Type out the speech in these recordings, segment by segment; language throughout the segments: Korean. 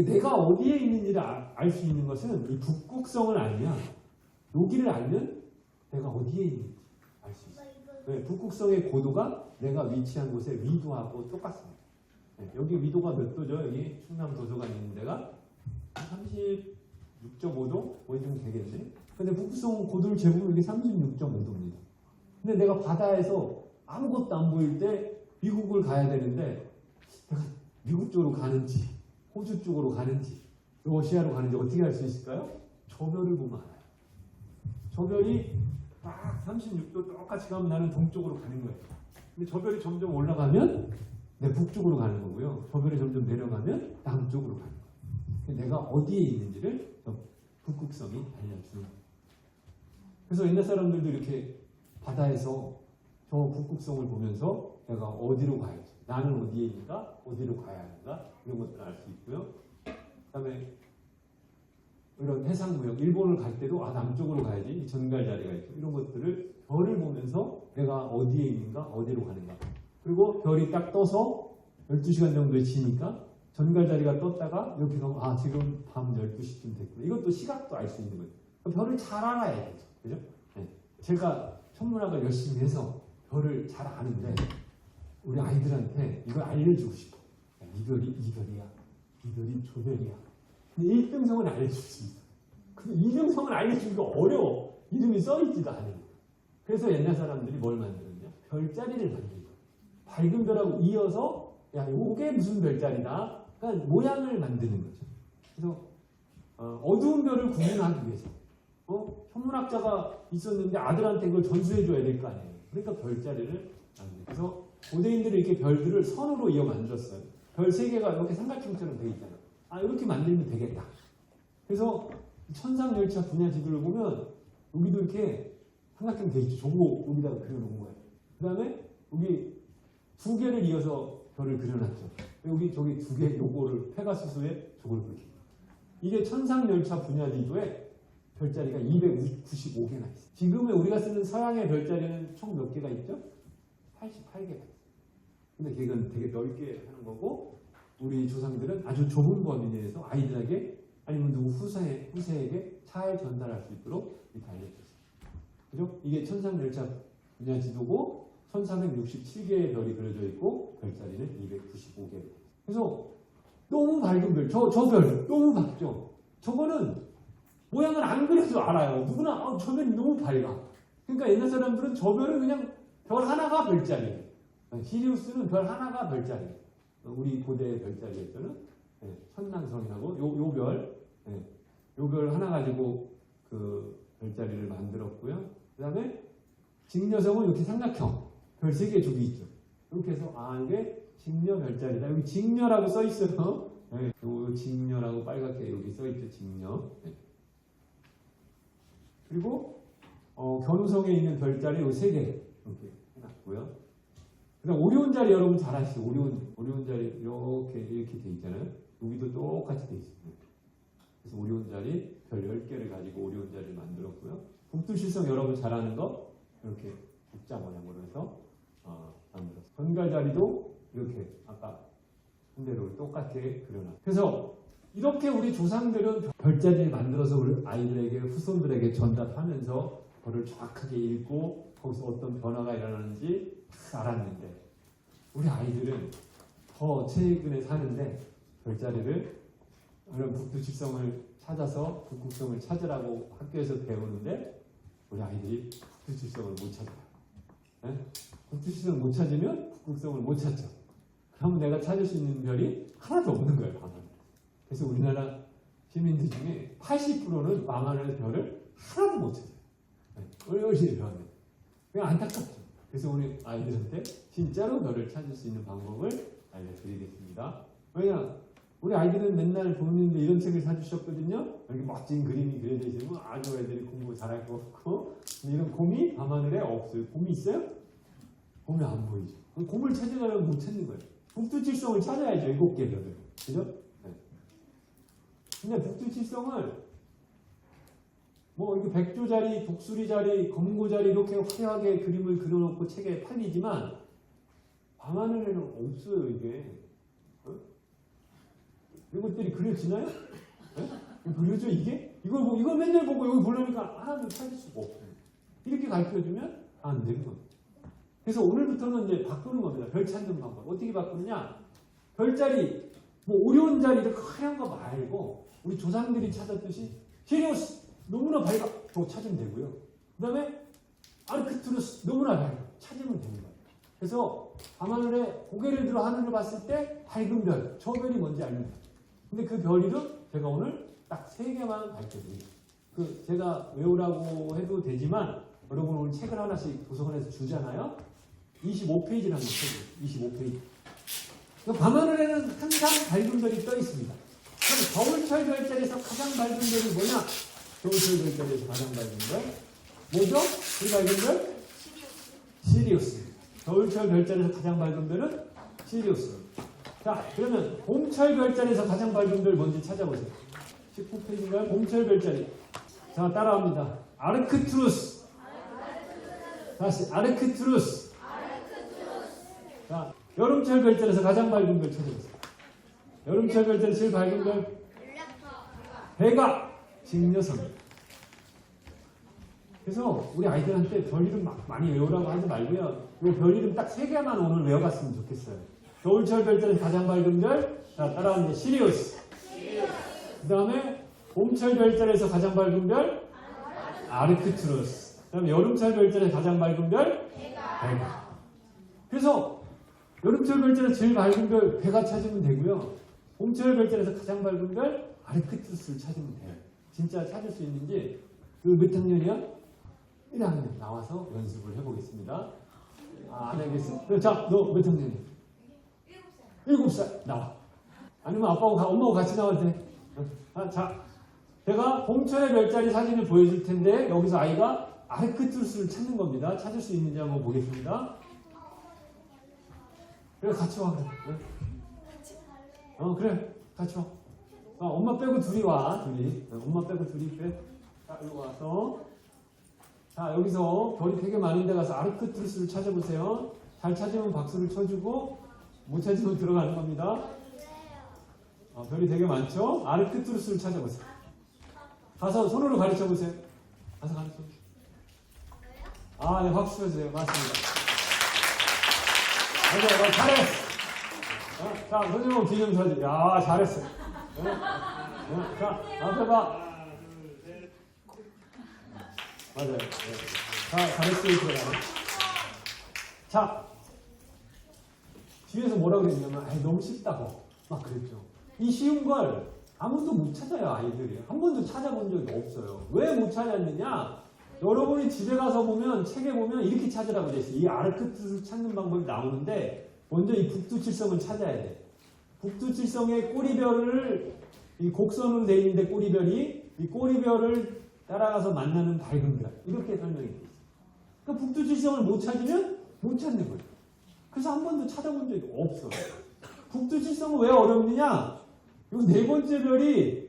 내가 어디에 있는지를 알 수 있는 것은 이 북극성을 알면, 여기를 알면 내가 어디에 있는지 알 수 있어요. 네, 북극성의 고도가 내가 위치한 곳의 위도하고 똑같습니다. 네, 여기 위도가 몇 도죠? 여기 충남 도서관 있는 데가 36.5도? 거의 좀 되겠네. 근데 북극성 고도를 재보면 이게 36.5도입니다. 근데 내가 바다에서 아무것도 안 보일 때 미국을 가야 되는데 내가 미국 쪽으로 가는지 호주 쪽으로 가는지 러시아로 가는지 어떻게 알 수 있을까요? 저 별을 보면 알아요. 저 별이 딱 36도 똑같이 가면 나는 동쪽으로 가는 거예요. 근데 저 별이 점점 올라가면 내 북쪽으로 가는 거고요. 저 별이 점점 내려가면 남쪽으로 가는 거예요. 내가 어디에 있는지를 북극성이 알려주는 거예요. 그래서 옛날 사람들도 이렇게 바다에서 저 북극성을 보면서 내가 어디로 가야지, 나는 어디에 있는가, 어디로 가야 하는가, 이런 것들을 알 수 있고요. 그 다음에 이런 해상무역, 일본을 갈 때도 남쪽으로 가야지, 이 전갈자리가 있고, 이런 것들을 별을 보면서 내가 어디에 있는가, 어디로 가는가. 그리고 별이 딱 떠서 12시간 정도에 지니까 전갈자리가 떴다가 이렇게 가면 지금 밤 12시쯤 됐구나. 이것도 시각도 알 수 있는 거예요. 별을 잘 알아야 되죠. 그죠? 네. 제가 천문학을 열심히 해서 별을 잘 아는데 우리 아이들한테 이걸 알려주고 싶어. 이 별이 이 별이야. 이 별이 저 별이야. 근데 1등성은 알려줄 수 있어. 근데 2등성은 알려주기가 어려워. 이름이 써있지도 않아요. 그래서 옛날 사람들이 뭘 만들었냐? 별자리를 만든 거예요. 밝은 별하고 이어서 요게 무슨 별자리다. 그러니까 모양을 만드는 거죠. 그래서 어두운 별을 구분하기 위해서 천문학자가 있었는데 아들한테 이걸 전수해줘야 될 거 아니에요. 그러니까 별자리를 만들어요. 그래서 고대인들이 이렇게 별들을 선으로 이어 만들었어요. 별 3개가 이렇게 삼각형처럼 되어 있잖아요. 이렇게 만들면 되겠다. 그래서 천상열차 분야 지도를 보면 여기도 이렇게 삼각형 되어 있죠. 저거 여기다가 그려놓은 거예요. 그 다음에 여기 2개를 이어서 별을 그려놨죠. 여기 저기 2개 요거를 페가수스에 저걸 그렇게. 이게 천상열차 분야 지도에 별자리가 295개나 있어요. 지금의 우리가 쓰는 서양의 별자리는 총 몇 개가 있죠? 88개가 있어요. 근데 그건 되게 넓게 하는 거고, 우리 조상들은 아주 좁은 범위 내에서 아이들에게 아니면 누구 후세에게 잘 전달할 수 있도록 이렇게 알려줬어요. 그죠? 이게 천상열차 분야 지도고 1467개의 별이 그려져 있고 별자리는 295개. 그래서 너무 밝은 별, 저 별 너무 밝죠? 저거는 모양을 안 그려도 알아요. 누구나 저 별이 너무 밝아. 그러니까 옛날 사람들은 저 별은 그냥 별 하나가 별자리예요. 시리우스는 별 하나가 별자리예요. 우리 고대 별자리에서는 천낭성이라고 요 별 하나 가지고 그 별자리를 만들었고요. 그 다음에 직녀성은 이렇게 삼각형 별 3개 저기 있죠. 이렇게 해서 이게 직녀 별자리다. 여기 직녀라고 써 있어요. 요 직녀라고 빨갛게 여기 써 있죠. 직녀. 그리고 견우성에 있는 별자리 요 3개 이렇게 해놨고요. 그다음 오리온 자리 여러분 잘 아시죠? 오리온 자리 이렇게 돼 있잖아요. 여기도 똑같이 돼 있습니다. 그래서 오리온 자리 별 10개를 가지고 오리온 자리를 만들었고요. 북두칠성 여러분 잘 아는 거 이렇게 국자 모양으로 해서 만들었어요. 전갈 자리도 이렇게 아까 한 대로 똑같게 그려놨어요. 그래서 이렇게 우리 조상들은 별자리를 만들어서 우리 아이들에게 후손들에게 전달하면서 그걸 정확하게 읽고 거기서 어떤 변화가 일어나는지 다 알았는데 우리 아이들은 더 최근에 사는데 별자리를 이런 북두칠성을 찾아서 북극성을 찾으라고 학교에서 배우는데 우리 아이들이 북두칠성을 못 찾아요. 북두칠성을 못 찾으면 북극성을 못 찾죠. 그러면 내가 찾을 수 있는 별이 하나도 없는 거예요. 밤하늘. 그래서 우리나라 시민들 중에 80%는 밤하늘 별을 하나도 못 찾아요. 얼마나 별을. 그냥 안타깝죠. 그래서 우리 아이들한테 진짜로 별을 찾을 수 있는 방법을 알려드리겠습니다. 왜냐? 우리 아이들은 맨날 부모님들 이런 책을 사주셨거든요. 여기 멋진 그림이 그려져 있으면 아주 애들이 공부 잘할 것 같고 이런 곰이 밤하늘에 없어요. 곰이 있어요? 곰이 안 보이죠. 곰을 찾으려면 못 찾는 거예요. 북두칠성을 찾아야죠. 7개 별을. 그죠? 네. 근데 북두칠성을 이렇게 백조자리, 독수리자리, 검고자리 이렇게 화려하게 그림을 그려놓고 책에 팔리지만 밤하늘에는 없어요. 이게 이것들이 그려지나요? 네? 그려져 이게? 이걸 맨날 보고 여기 보려니까 하나도 찾을 수가 없어요. 이렇게 가르쳐주면 안 되는 겁니다. 그래서 오늘부터는 이제 바꾸는 겁니다. 별 찾는 방법. 어떻게 바꾸느냐? 별자리, 뭐 어려운 자리를 하얀 거 말고 우리 조상들이 찾았듯이 시리우스 너무나 밝아 또 찾으면 되고요. 그 다음에 아르크투루스 너무나 밝아 찾으면 됩니다. 그래서 밤하늘에 고개를 들어 하늘을 봤을 때 밝은 별, 저 별이 뭔지 압니다. 근데 그 별 이름 제가 오늘 딱 3개만 밝혀드립니다. 제가 외우라고 해도 되지만 여러분 오늘 책을 하나씩 도서관에서 주잖아요. 25페이지라는 책이에요. 25페이지. 밤하늘에는 항상 밝은 별이 떠 있습니다. 그럼 겨울철 별자리에서 가장 밝은 별이 뭐냐? 겨울철 별자리에서 가장 밝은 별 뭐죠? 그 밝은 별? 시리우스. 겨울철 별자리에서 가장 밝은 별은 시리우스. 자, 그러면 봄철 별자리에서 가장 밝은 별 뭔지 찾아보세요. 19페이지인가요? 봄철 별자리. 자, 따라합니다. 아르크투루스. 다시 아르크투루스. 자, 여름철 별자리에서 가장 밝은 별 찾아보세요. 여름철 별자리에서 제일 밝은 별 배가 직녀성. 그래서 우리 아이들한테 별 이름 막 많이 외우라고 하지 말고요. 이 별 이름 딱 3개만 오늘 외워갔으면 좋겠어요. 겨울철 별자리에서 가장 밝은 별. 자, 따라하는 시리우스. 그 다음에 봄철 별자리에서 가장 밝은 별 아르크투루스. 그 다음에 여름철 별자리에서 가장 밝은 별 배가. 그래서 여름철 별자리에서 제일 밝은 별 배가 찾으면 되고요. 봄철 별자리에서 가장 밝은 별 아르크투루스를 찾으면 돼요. 진짜 찾을 수 있는지 몇 학년이야? 1학년 나와서 연습을 해보겠습니다. 안 하겠어? 자, 너 몇 학년이야? 7살. 나와. 아니면 아빠하고 엄마하고 같이 나와도 돼. 자, 제가 봄철의 별자리 사진을 보여줄 텐데 여기서 아이가 아르크투루스를 찾는 겁니다. 찾을 수 있는지 한번 보겠습니다. 그래, 같이 와. 그래. 그래, 같이 와. 엄마 빼고 둘이 와. 엄마 빼고 둘이 그래. 자, 여기 와서. 자, 여기서 별이 되게 많은 데 가서 아르크투루스를 찾아보세요. 잘 찾으면 박수를 쳐주고 못 찾으면 들어가는 겁니다. 별이 되게 많죠? 아르크투루스를 찾아보세요. 가서 손으로 가르쳐보세요. 가서 가르쳐보세요. 네, 박수 쳐주세요. 맞습니다. 맞아요. 잘했어. 자, 선생님 기념 사진. 야, 잘했어. 자, 앞에 봐. 맞아요. 자, 잘했어요. 자, 뒤에서 뭐라고 그랬냐면, 너무 쉽다고. 막 그랬죠. 이 쉬운 걸 아무도 못 찾아요, 아이들이. 한 번도 찾아본 적이 없어요. 왜 못 찾았느냐? 여러분이 집에 가서 보면, 책에 보면 이렇게 찾으라고 되어 있어요. 이 아르크투루스 찾는 방법이 나오는데, 먼저 이 북두칠성을 찾아야 돼. 북두칠성의 꼬리별을, 이 곡선으로 되어 있는데 꼬리별이, 이 꼬리별을 따라가서 만나는 밝은 별. 이렇게 설명이 되어 있어요. 그러니까 북두칠성을 못 찾으면 못 찾는 거예요. 그래서 한 번도 찾아본 적이 없어요. 북두칠성은 왜 어렵느냐? 요 4번째 별이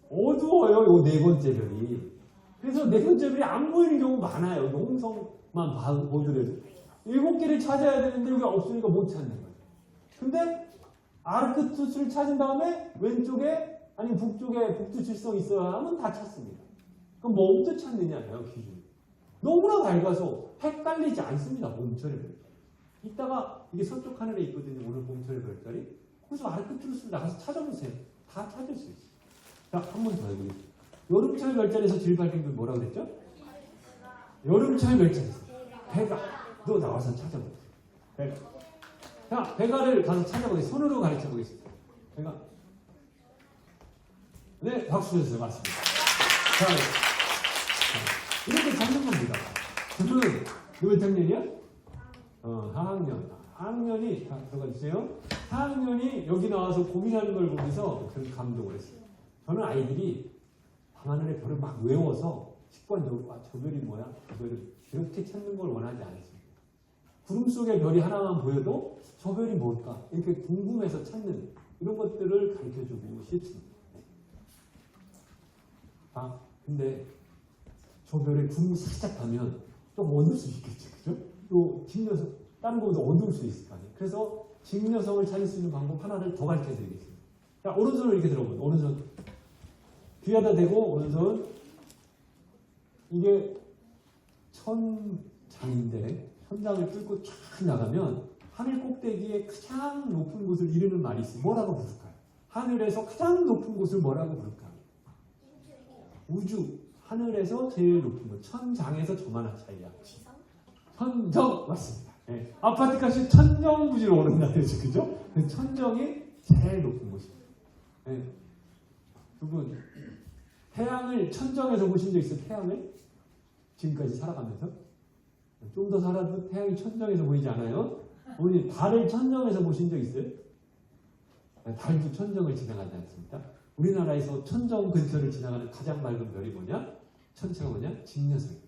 어두워요. 요 4번째 별이. 그래서 4번째 별이 안 보이는 경우가 많아요. 홍성만 보더라도. 7개를 찾아야 되는데 여기 없으니까 못 찾는 거예요. 근데 아르크투루스를 찾은 다음에 왼쪽에 아니면 북쪽에 북두칠성 있어야 하면 다 찾습니다. 그럼 뭐부터 찾느냐예요, 기준이. 너무나 밝아서 헷갈리지 않습니다. 봄철의 별자리. 이따가 이게 서쪽 하늘에 있거든요. 오늘 봄철의 별자리. 그래서 아르크투루스를 나가서 찾아보세요. 다 찾을 수 있어요. 자, 한 번 더 해보겠습니다. 여름철 별자리에서 제일 밝은 별 뭐라고 그랬죠? 여름철 별자리에서 배가. 너 나와서 찾아보세요. 배가. 자, 배가를 가서 찾아보겠습니다. 손으로 가르쳐 보겠습니다. 배가. 네, 박수 주세요. 맞습니다. 자, 이렇게 찾는 겁니다. 저는 몇 학년이야? 하학년. 하학년이, 들어가 주세요. 하학년이 여기 나와서 고민하는 걸 보면서 저는 감동을 했어요. 저는 아이들이 밤하늘의 별을 막 외워서 습관적으로, 저 별이 뭐야? 저 별을 이렇게 찾는 걸 원하지 않습니다. 구름 속에 별이 하나만 보여도 저 별이 뭘까? 이렇게 궁금해서 찾는 이런 것들을 가르쳐주고 싶습니다. 근데 저 별에 구름이 살짝 가면 또 어두울 수 있겠죠. 그죠? 또 직녀성, 다른 것보다 어두울 수 있을 거 아니에요. 그래서 직녀성을 찾을 수 있는 방법 하나를 더 가르쳐 드리겠습니다. 자, 오른손을 이렇게 들어보세요. 오른손. 귀에다 대고, 오른손. 이게 천장인데, 천장을 뚫고 쫙 나가면, 하늘 꼭대기에 가장 높은 곳을 이루는 말이 있어요. 뭐라고 부를까요? 하늘에서 가장 높은 곳을 뭐라고 부를까요? 우주. 하늘에서 제일 높은 곳. 천장에서 저만한 차이야. 천정. 맞습니다. 네. 아파트 값이 천정부지로 오른다 그랬죠. 그죠? 천정이 제일 높은 곳이에요. 네. 두 분, 태양을 천정에서 보신 적 있어요? 태양을? 지금까지 살아가면서? 좀 더 살아도 태양이 천정에서 보이지 않아요? 우리 달을 천정에서 보신 적 있어요? 달도 천정을 지나가지 않습니까? 우리나라에서 천정 근처를 지나가는 가장 맑은 별이 뭐냐? 천체가 뭐냐? 직녀성입니다.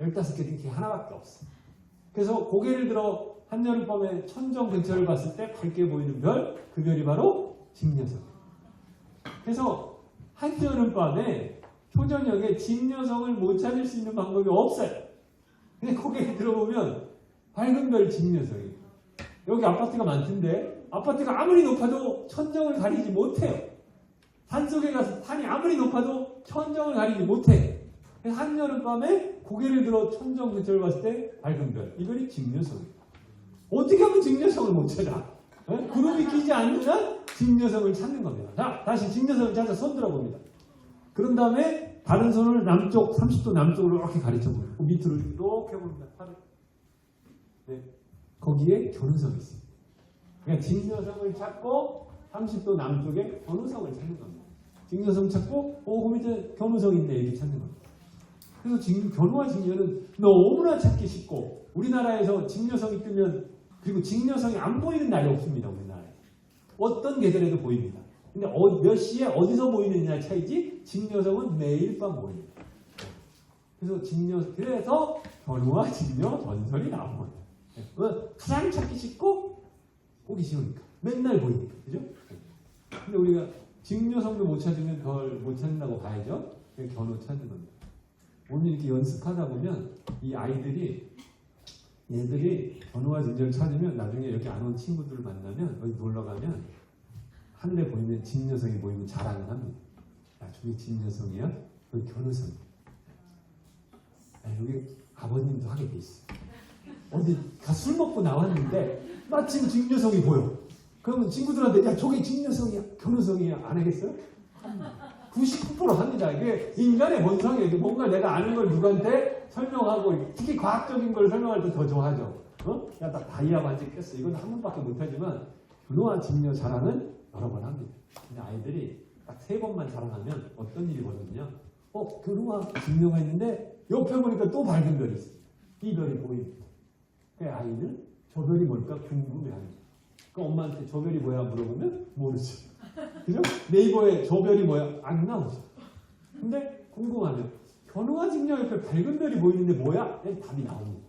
15개 중에 개 하나밖에 없어. 그래서 고개를 들어 한여름밤에 천정 근처를 봤을 때 밝게 보이는 별, 그 별이 바로 직녀성입니다. 그래서 한여름밤에 초저녁에 직녀성을 못 찾을 수 있는 방법이 없어요. 근데 고개를 들어보면 밝은 별 직녀성이에요. 여기 아파트가 많던데 아파트가 아무리 높아도 천정을 가리지 못해요. 산속에 가서 산이 아무리 높아도 천정을 가리지 못해. 그래서 한여름밤에 고개를 들어 천정 근처를 봤을 때 밝은 별. 이 별이 직녀성이에요. 어떻게 하면 직녀성을 못 찾아? 네? 구름이 끼지 않으면 직녀성을 찾는 겁니다. 자, 다시 직녀성을 찾아 손 들어봅니다. 그런 다음에 다른 손을 남쪽, 30도 남쪽으로 이렇게 가르쳐 보여요. 그 밑으로 이렇게 봅니다. 팔을. 네. 거기에 견우성이 있습니다. 그러니까 직녀성을 찾고 30도 남쪽에 견우성을 찾는 겁니다. 직녀성 찾고 그 밑에 견우성 있네 이렇게 찾는 겁니다. 그래서 지금 견우와 직녀는 너무나 찾기 쉽고 우리나라에서 직녀성이 뜨면 그리고 직녀성이 안 보이는 날이 없습니다. 우리나라에. 어떤 계절에도 보입니다. 근데 몇 시에 어디서 보이느냐 차이지 직녀성은 매일 밤 보입니다. 그래서 견우와 직녀 전설이 나온 거예요. 가장 찾기 쉽고 보기 쉬우니까. 맨날 보이니까. 그죠? 근데 우리가 직녀성도 못 찾으면 별 못 찾는다고 봐야죠. 견우 찾는 겁니다. 오늘 이렇게 연습하다 보면 이 얘들이 견우와 직녀를 찾으면 나중에 여기 안 온 친구들을 만나면 어디 놀러 가면 하늘에 보이면 직녀성이 보이면 자랑을 합니다. 야, 저기 직녀성이야? 여기 견우성이야. 여기 아버님도 하게 돼 있어. 어디 술 먹고 나왔는데 마침 직녀성이 보여. 그러면 친구들한테 야 저게 직녀성이야? 견우성이야? 안 하겠어요? 99% 합니다. 이게 인간의 본성이에요. 뭔가 내가 아는 걸 누구한테 설명하고 특히 과학적인 걸 설명할 때 더 좋아하죠. 야, 나 다이아 반지 꼈어. 이건 한 번밖에 못하지만 견우와 직녀 자랑은 여러 번 합니다. 근데 아이들이 딱 3번만 자랑하면 어떤 일이 벌어지냐? 견우와 직녀가 있는데 옆에 보니까 또 밝은 별이 있어요. 이 별이 보입니다. 그 아이는 저 별이 뭘까 궁금해합니다. 그 엄마한테 저 별이 뭐야 물어보면 모르죠. 그죠? 네이버에 저 별이 뭐야 안 나오죠. 근데 궁금하면 견우와 직녀 옆에 밝은 별이 보이는데 뭐야? 답이 나옵니다.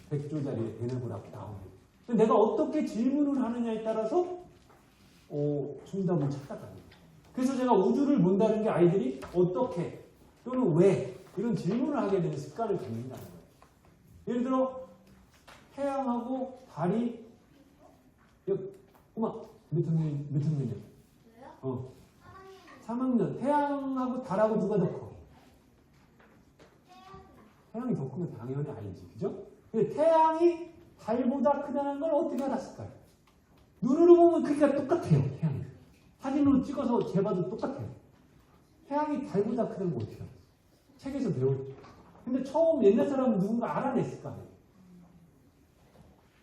100조짜리 대나무라고 나옵니다. 근데 내가 어떻게 질문을 하느냐에 따라서 정답을 찾아갑니다. 그래서 제가 우주를 본다는 게 아이들이 어떻게 또는 왜 이런 질문을 하게 되는 습관을 갖는다는 거예요. 예를 들어 태양하고 달이 몇 학년이야? 3학년. 태양하고 달하고 누가 더 커? 태양이 더 크면 당연히 알지. 그죠? 근데 태양이 달보다 크다는 걸 어떻게 알았을까요? 눈으로 보면 크기가 똑같아요. 태양이. 사진으로 찍어서 재봐도 똑같아요. 태양이 달보다 크다는 거 어떻게 알았어요? 책에서 배웠죠. 근데 처음 옛날 사람은 누군가 알아냈을 거 아니에요.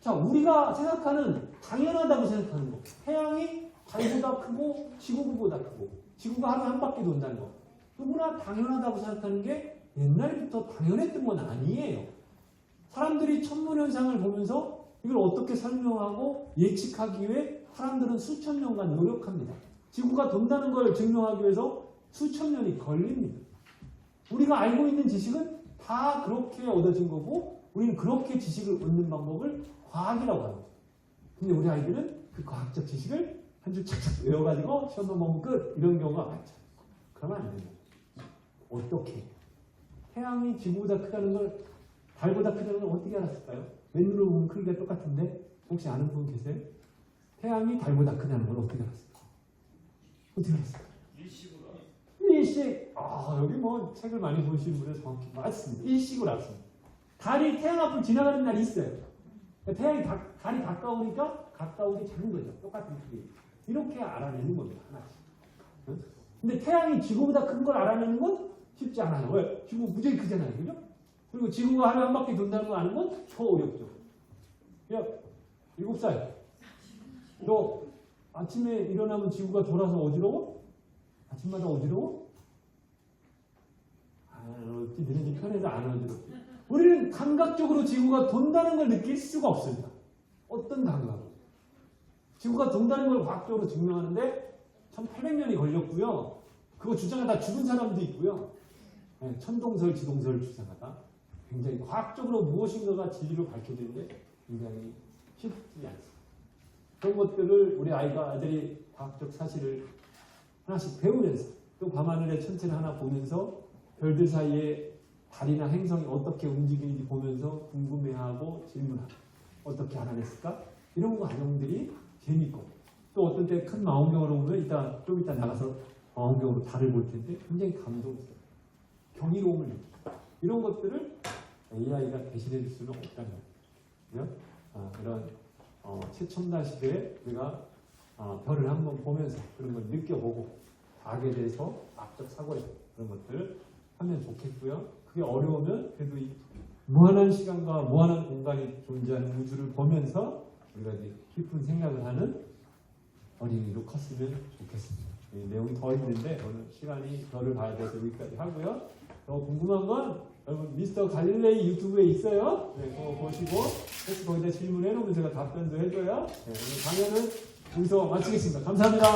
자, 우리가 생각하는 당연하다고 생각하는 거. 태양이 달보다 크고 지구보다 크고 지구가 하루에 한 바퀴 돈다는 거. 누구나 당연하다고 생각하는 게 옛날부터 당연했던 건 아니에요. 사람들이 천문현상을 보면서 이걸 어떻게 설명하고 예측하기 위해 사람들은 수천 년간 노력합니다. 지구가 돈다는 걸 증명하기 위해서 수천 년이 걸립니다. 우리가 알고 있는 지식은 다 그렇게 얻어진 거고 우리는 그렇게 지식을 얻는 방법을 과학이라고 합니다. 근데 우리 아이들은 그 과학적 지식을 한 줄 착착 외워가지고 시험만 보면 끝 이런 경우가 많죠. 그러면 안 됩니다. 어떻게? 태양이 지구보다 크다는 걸 달보다 크다는 걸 어떻게 알았을까요? 맨눈으로 보면 크기가 똑같은데 혹시 아는 분 계세요? 태양이 달보다 크다는 걸 어떻게 알았을까요? 어떻게 알았어요? 일식. 여기 뭐 책을 많이 보시는 분은 정확히 맞습니다. 일식으로 알았습니다. 달이 태양 앞을 지나가는 날이 있어요. 태양이 달이 가까우니까 가까우게 작은 거죠. 똑같은 크기. 이렇게 알아내는 겁니다. 하나씩. 근데 태양이 지구보다 큰 걸 알아내는 건 쉽지 않아요. 왜? 지구 무지하게 크잖아요. 그죠? 그리고 지구가 하루에 한 바퀴 돈다는 거 아는 건 초어렵죠. 야, 7살. 너 아침에 일어나면 지구가 돌아서 어지러워? 아침마다 어지러워? 너희들이 편해서 안 어지러워. 우리는 감각적으로 지구가 돈다는 걸 느낄 수가 없습니다. 어떤 감각으로? 지구가 돈다는 걸 과학적으로 증명하는데 1800년이 걸렸고요. 그거 주장하다 죽은 사람도 있고요. 천동설, 지동설 주장하다. 굉장히 과학적으로 무엇인가가 진리로 밝혀지는데 굉장히 쉽지 않습니다. 그런 것들을 우리 아이들이 과학적 사실을 하나씩 배우면서 또 밤하늘의 천체를 하나 보면서 별들 사이에 달이나 행성이 어떻게 움직이는지 보면서 궁금해하고 질문하고 어떻게 알아냈을까? 이런 과정들이 재밌고 또 어떤 때 큰 망원경으로 보면 좀 이따 나가서 망원경으로 달을 볼 텐데 굉장히 감동스러워요. 경이로움을 느끼고 이런 것들을 AI가 대신해 줄 수는 없다는 거예요. 이런 최첨단 시대에 우리가 별을 한번 보면서 그런 걸 느껴보고 과학에 대해서 과학적 사고에 그런 것들을 하면 좋겠고요. 그게 어려우면 그래도 이 무한한 시간과 무한한 공간이 존재하는 우주를 보면서 우리가 이제 깊은 생각을 하는 어린이로 컸으면 좋겠습니다. 내용이 더 있는데 오늘 시간이 별을 봐야 돼서 여기까지 하고요. 더 궁금한 건 여러분 미스터 갈릴레이 유튜브에 있어요. 그거 보시고 거기다 질문해 놓으면 제가 답변도 해줘요. 오늘 강연은 여기서 마치겠습니다. 감사합니다.